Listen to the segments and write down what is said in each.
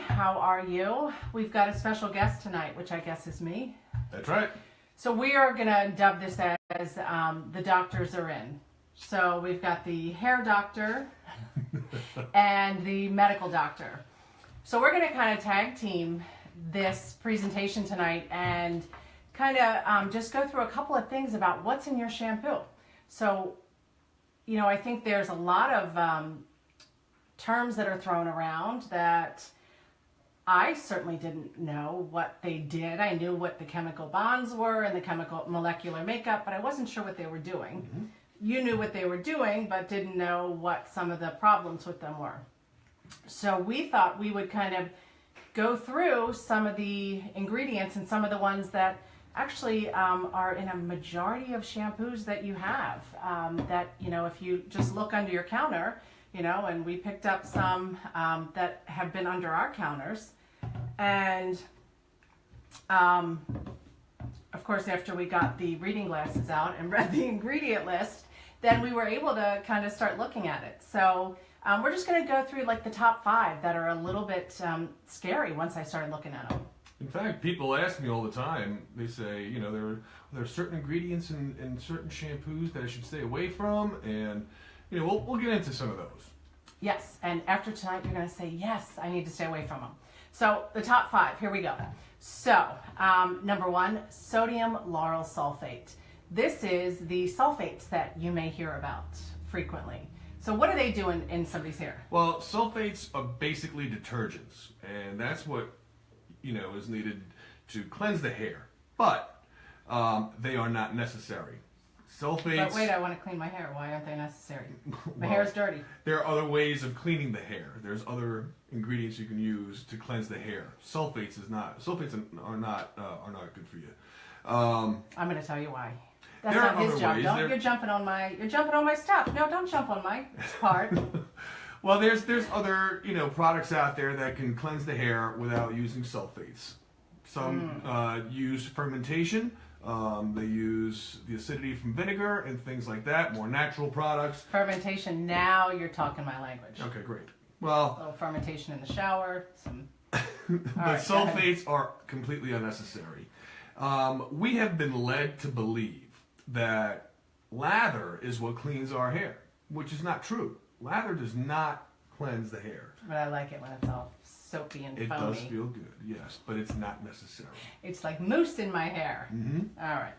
How are you? We've got a special guest tonight, which I guess is me. That's right. So we are going to dub this as the doctors are in. So we've got the hair doctor and the medical doctor. So we're going to kind of tag team this presentation tonight and kind of just go through a couple of things about what's in your shampoo. So, you know, I think there's a lot of terms that are thrown around that I certainly didn't know what they did. I knew what the chemical bonds were and the chemical molecular makeup, but I wasn't sure what they were doing. Mm-hmm. You knew what they were doing, but didn't know what some of the problems with them were. So we thought we would kind of go through some of the ingredients and some of the ones that actually are in a majority of shampoos that you have. That, you know, if you just look under your counter, you know, and we picked up some that have been under our counters. And of course, after we got the reading glasses out and read the ingredient list, then we were able to kind of start looking at it. So we're just going to go through like the top 5 that are a little bit scary once I started looking at them. In fact, people ask me all the time, they say, you know, there are certain ingredients in certain shampoos that I should stay away from, and, you know, we'll get into some of those. Yes, and after tonight, you're going to say, yes, I need to stay away from them. So the top 5, here we go. So, number 1, sodium lauryl sulfate. This is the sulfates that you may hear about frequently. So what do they do in somebody's hair? Well, sulfates are basically detergents, and that's what, you know, is needed to cleanse the hair. But they are not necessary. Sulfates... But wait, I want to clean my hair. Why aren't they necessary? My hair is dirty. There are other ways of cleaning the hair. There's other ingredients you can use to cleanse the hair. Sulfates are not good for you. I'm going to tell you why. That's not his job. You're jumping on my stuff. No, don't jump on my part. Well, there's other, you know, products out there that can cleanse the hair without using sulfates. Some use fermentation. They use the acidity from vinegar and things like that. More natural products. Fermentation. Now you're talking my language. Okay, great. Well, a little fermentation in the shower. But sulfates are completely unnecessary. We have been led to believe that lather is what cleans our hair, which is not true. Lather does not cleanse the hair. But I like it when it's all soapy and foamy. It does feel good, yes, but it's not necessary. It's like mousse in my hair. Mm-hmm. All right.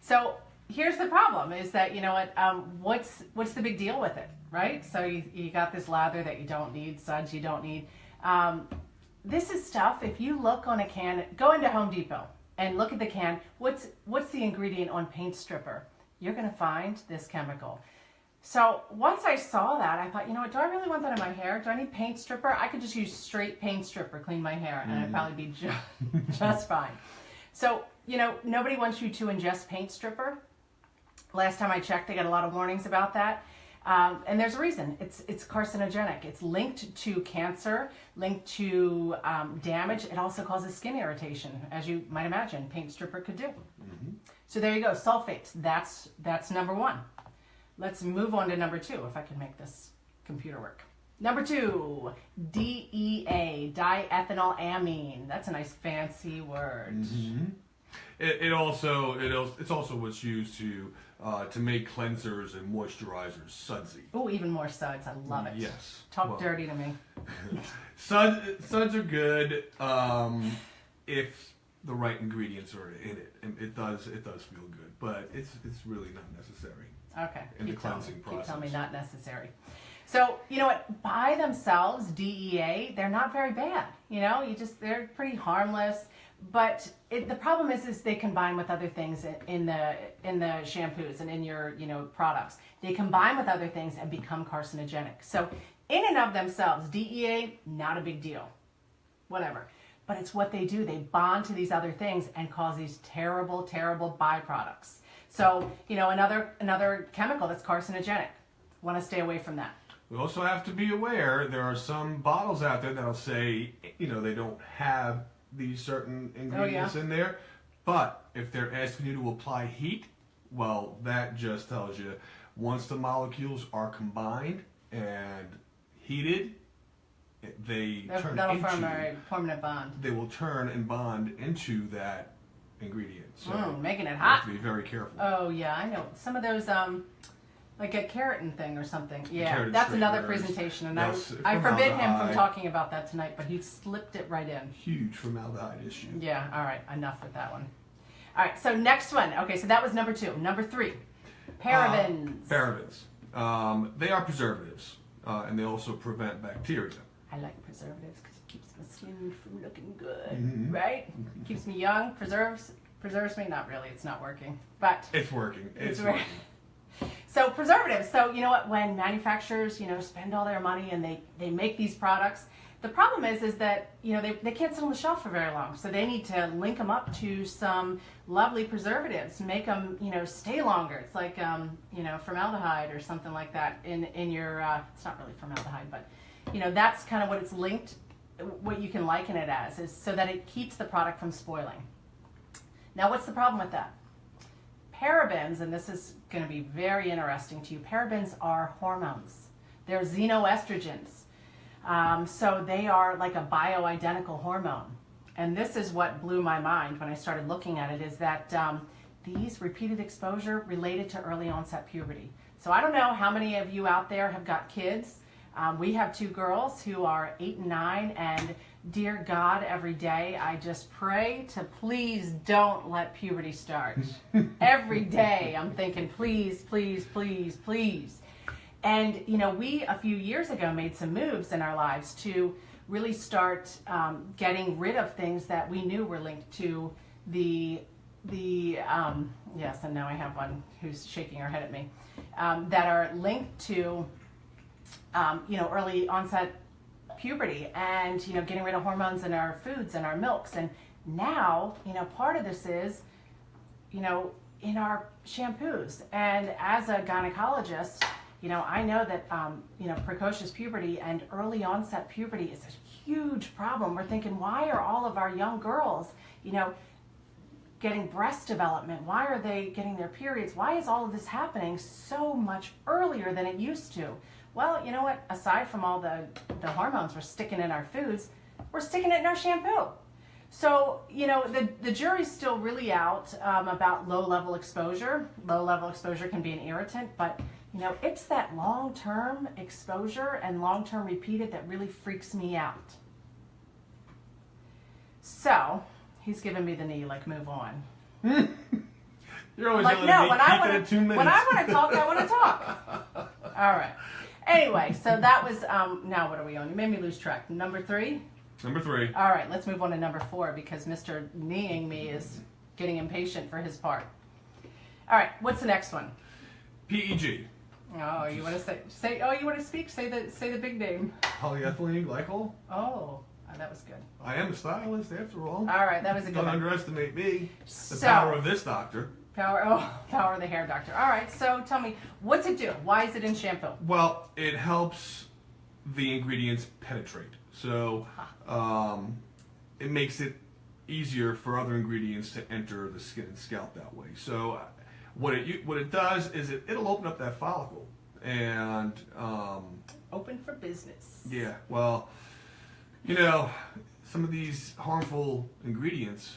So here's the problem: is that, you know what? What's the big deal with it, right? So you got this lather that you don't need, suds you don't need. This is stuff. If you look on a can, go into Home Depot and look at the can. What's the ingredient on paint stripper? You're going to find this chemical. So once I saw that, I thought, you know what, do I really want that in my hair? Do I need paint stripper? I could just use straight paint stripper, clean my hair, and I'd probably be just fine. So, you know, nobody wants you to ingest paint stripper. Last time I checked, they got a lot of warnings about that. And there's a reason. It's carcinogenic. It's linked to cancer, linked to damage. It also causes skin irritation, as you might imagine paint stripper could do. Mm-hmm. So there you go, sulfates. That's number 1. Let's move on to number 2, if I can make this computer work. Number 2, DEA, diethylamine. That's a nice fancy word. Mm-hmm. It's also what's used to make cleansers and moisturizers sudsy. Oh, even more suds. I love it. Yes. Talk dirty to me. Suds are good if the right ingredients are in it, and it does feel good, but it's really not necessary. Okay. In the cleansing process. Keep telling me not necessary. So, you know what, by themselves, DEA, they're not very bad. You know, they're pretty harmless. But the problem is they combine with other things in the shampoos and in your, you know, products. They combine with other things and become carcinogenic. So in and of themselves, DEA, not a big deal. Whatever. But it's what they do. They bond to these other things and cause these terrible, terrible byproducts. So, you know, another chemical that's carcinogenic. Want to stay away from that. We also have to be aware there are some bottles out there that'll say, you know, they don't have these certain ingredients in there, but if they're asking you to apply heat, well, that just tells you once the molecules are combined and heated, That'll form a permanent bond. They will turn and bond into that ingredient. So making it you hot. have to be very careful. Oh yeah, I know. Some of those, like a keratin thing or something. Yeah, Keratin that's another straighteners. presentation, and Yes, I forbid him from formaldehyde. talking about that tonight, but he slipped it right in. Huge formaldehyde issue. Yeah, all right, enough with that one. All right, so next one. Okay, so that was number 2. Number 3, parabens. Parabens. They are preservatives, and they also prevent bacteria. I like preservatives because it keeps my skin from looking good, right? Keeps me young, preserves me. Not really, it's not working, but It's working. It's working. working. So preservatives. So you know what? When manufacturers, spend all their money and they make these products, the problem is that they can't sit on the shelf for very long. So they need to link them up to some lovely preservatives, make them stay longer. It's like formaldehyde or something like that in your. It's not really formaldehyde, but that's kind of what it's linked. What you can liken it as is so that it keeps the product from spoiling. Now, what's the problem with that? Parabens, and this is going to be very interesting to you, parabens are hormones. They're xenoestrogens. So they are like a bioidentical hormone. And this is what blew my mind when I started looking at it, is that these repeated exposure related to early onset puberty. So I don't know how many of you out there have got kids. We have 2 girls who are 8 and 9, and dear God, every day I just pray to please don't let puberty start. Every day I'm thinking, please, please, please, please. And we a few years ago made some moves in our lives to really start getting rid of things that we knew were linked to the yes, and now I have one who's shaking her head at me, that are linked to early onset puberty, and getting rid of hormones in our foods and our milks. And now part of this is in our shampoos. And as a gynecologist, I know that precocious puberty and early onset puberty is a huge problem. We're thinking, why are all of our young girls getting breast development? Why are they getting their periods? Why is all of this happening so much earlier than it used to? Well, you know what? Aside from all the hormones we're sticking in our foods, we're sticking it in our shampoo. So, the jury's still really out about low-level exposure. Low-level exposure can be an irritant, but, it's that long-term exposure and long-term repeated that really freaks me out. So, he's giving me the knee, like, move on. You're always like, yelling no, at me, keep it at 2 minutes. when I want to talk, I want to talk. All right. Anyway, so that was, now what are we on? You made me lose track. Number 3? Number 3. All right, let's move on to number 4 because Mr. Kneeing me is getting impatient for his part. All right, what's the next one? PEG. Oh, you want to say? Oh, you want to speak? Say the big name. Polyethylene glycol. Oh, that was good. I am a stylist, after all. All right, that was a good Don't one. underestimate me. The So- power of this doctor. Power of the hair doctor. All right, so tell me, what's it do? Why is it in shampoo? Well, it helps the ingredients penetrate. So it makes it easier for other ingredients to enter the skin and scalp that way. So what it does is it'll open up that follicle and Open for business. yeah. Well, some of these harmful ingredients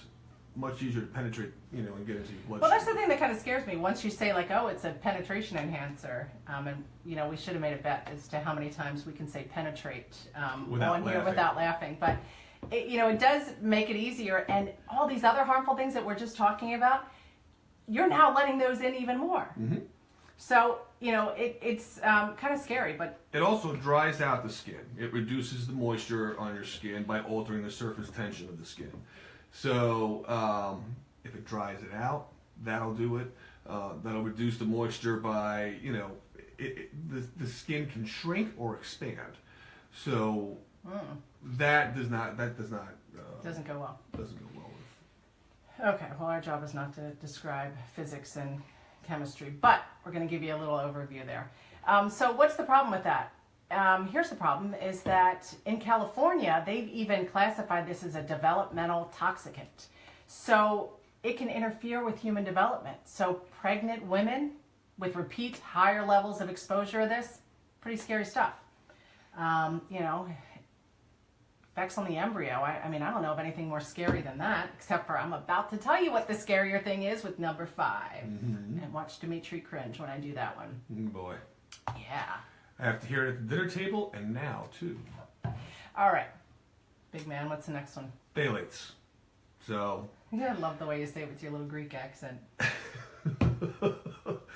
much easier to penetrate, and get into your bloodstream. Well, that's the thing that kind of scares me. Once you say, like, oh, it's a penetration enhancer, and, we should have made a bet as to how many times we can say penetrate on here without laughing. But, it does make it easier. And all these other harmful things that we're just talking about, you're now letting those in even more. Mm-hmm. So, it's kind of scary. But it also dries out the skin. It reduces the moisture on your skin by altering the surface tension of the skin. So if it dries it out, that'll do it. That'll reduce the moisture by, the skin can shrink or expand. So that doesn't go well. doesn't go well with. Okay, well, our job is not to describe physics and chemistry, but we're going to give you a little overview there. So what's the problem with that? Here's the problem, is that in California, they've even classified this as a developmental toxicant. So it can interfere with human development. So pregnant women with repeat higher levels of exposure of this, pretty scary stuff. effects on the embryo. I mean, I don't know of anything more scary than that, except for I'm about to tell you what the scarier thing is with number 5. And watch Dimitri cringe when I do that one. Boy. Yeah. I have to hear it at the dinner table and now, too. All right. Big man, what's the next one? Phthalates. So... I love the way you say it with your little Greek accent.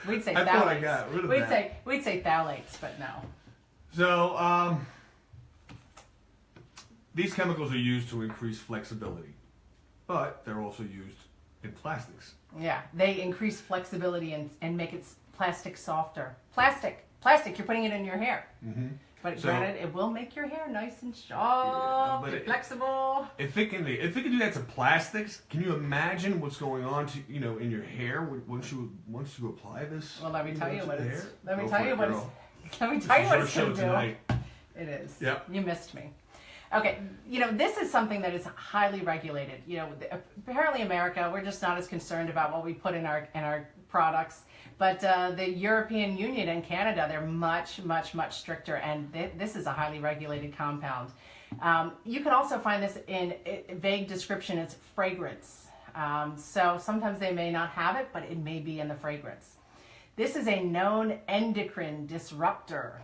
We'd say I phthalates. thought I got rid of that. We'd say phthalates, but no. So, these chemicals are used to increase flexibility, but they're also used in plastics. Yeah, they increase flexibility and make plastic softer. Plastic, you're putting it in your hair. Mm-hmm. But granted, it will make your hair nice and soft, and flexible. If it can do that to plastics, can you imagine what's going on to in your hair once you apply this? Well, let me tell you what it's. Let me Go tell for you it, what girl. it's. Let me tell you what it's going to tonight. do. It is. Yep. You missed me. Okay, this is something that is highly regulated. Apparently America, we're just not as concerned about what we put in our products. But the European Union and Canada, they're much, much, much stricter, and this is a highly regulated compound. You can also find this in vague description. It's fragrance. So sometimes they may not have it, but it may be in the fragrance. This is a known endocrine disruptor.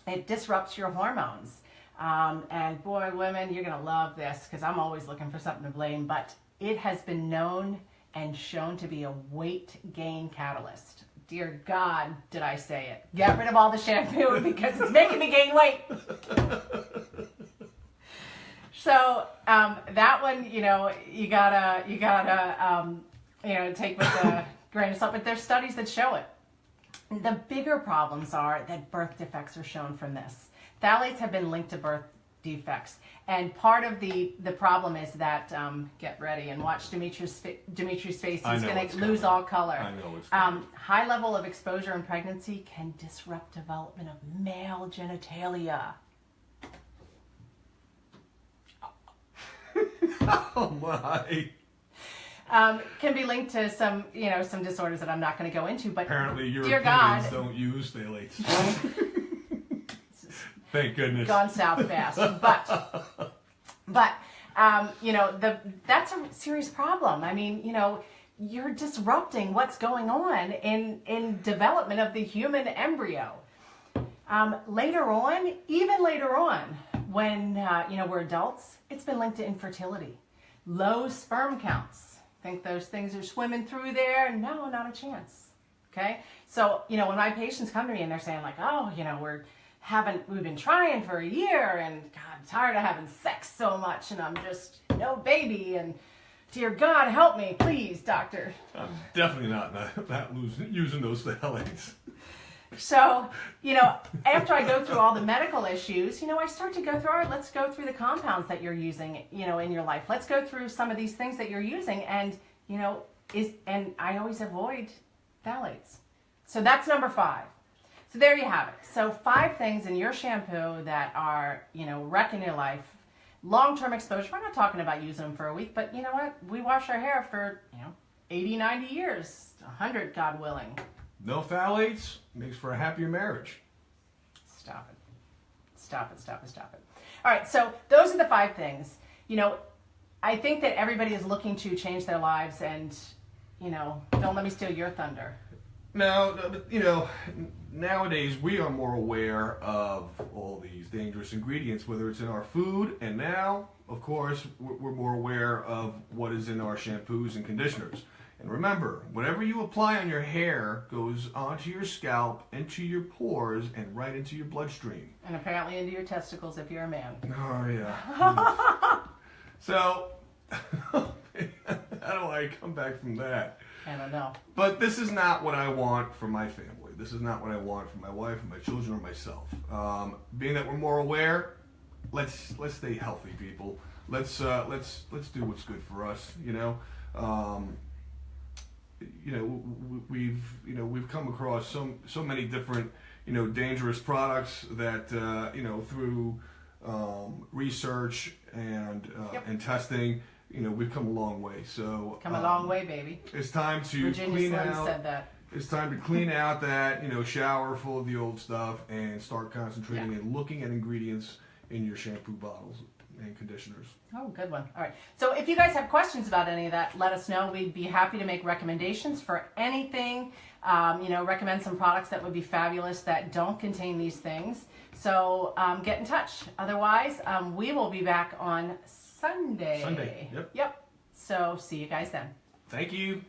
It disrupts your hormones. And boy, women, you're going to love this because I'm always looking for something to blame, but it has been known and shown to be a weight gain catalyst. Dear God, did I say it? Get rid of all the shampoo because it's making me gain weight. So that one, you gotta take with a grain of salt. But there's studies that show it. The bigger problems are that birth defects are shown from this. Phthalates have been linked to birth defects. And part of the problem is that, get ready and watch Dimitri's face. He's going to lose all color. I know it's coming. High level of exposure in pregnancy can disrupt development of male genitalia. Oh my. Can be linked to some disorders that I'm not going to go into, but apparently dear God, Europeans don't use phthalates. Thank goodness. Gone south fast, but that's a serious problem. I mean, you're disrupting what's going on in development of the human embryo. Even later on, when we're adults, it's been linked to infertility, low sperm counts. Think those things are swimming through there? No, not a chance. Okay, so when my patients come to me and they're saying like, oh, we've been trying for a year and God, I'm tired of having sex so much and I'm just no baby and dear God, help me, please, doctor. I'm definitely not using those phthalates. So, after I go through all the medical issues, I start to go through, all right, let's go through the compounds that you're using, in your life. Let's go through some of these things that you're using and, and I always avoid phthalates. So that's number 5. So there you have it. So 5 things in your shampoo that are, wrecking your life. Long-term exposure. We're not talking about using them for a week, but you know what? We wash our hair for, 80, 90 years, 100, God willing. No phthalates makes for a happier marriage. Stop it. Stop it. All right, so those are the 5 things. I think that everybody is looking to change their lives and, don't let me steal your thunder. No, nowadays we are more aware of all these dangerous ingredients, whether it's in our food, and now, of course, we're more aware of what is in our shampoos and conditioners. And remember, whatever you apply on your hair goes onto your scalp, into your pores, and right into your bloodstream. And apparently into your testicles if you're a man. Oh, yeah. So, how do I come back from that? I don't know. But this is not what I want for my family. This is not what I want for my wife, and my children, or myself. Being that we're more aware, let's stay healthy, people. Let's do what's good for us. We've come across so many different dangerous products that through research and testing. We've come a long way. So come a long way, baby. It's time to Virginia clean Slim out. said that. It's time to clean out that shower full of the old stuff and start concentrating and looking at ingredients in your shampoo bottles. and conditioners. Oh, good one. All right. So if you guys have questions about any of that, let us know. We'd be happy to make recommendations for anything. Recommend some products that would be fabulous that don't contain these things. So get in touch. Otherwise, we will be back on Sunday. Sunday. Yep. Yep. So see you guys then. Thank you.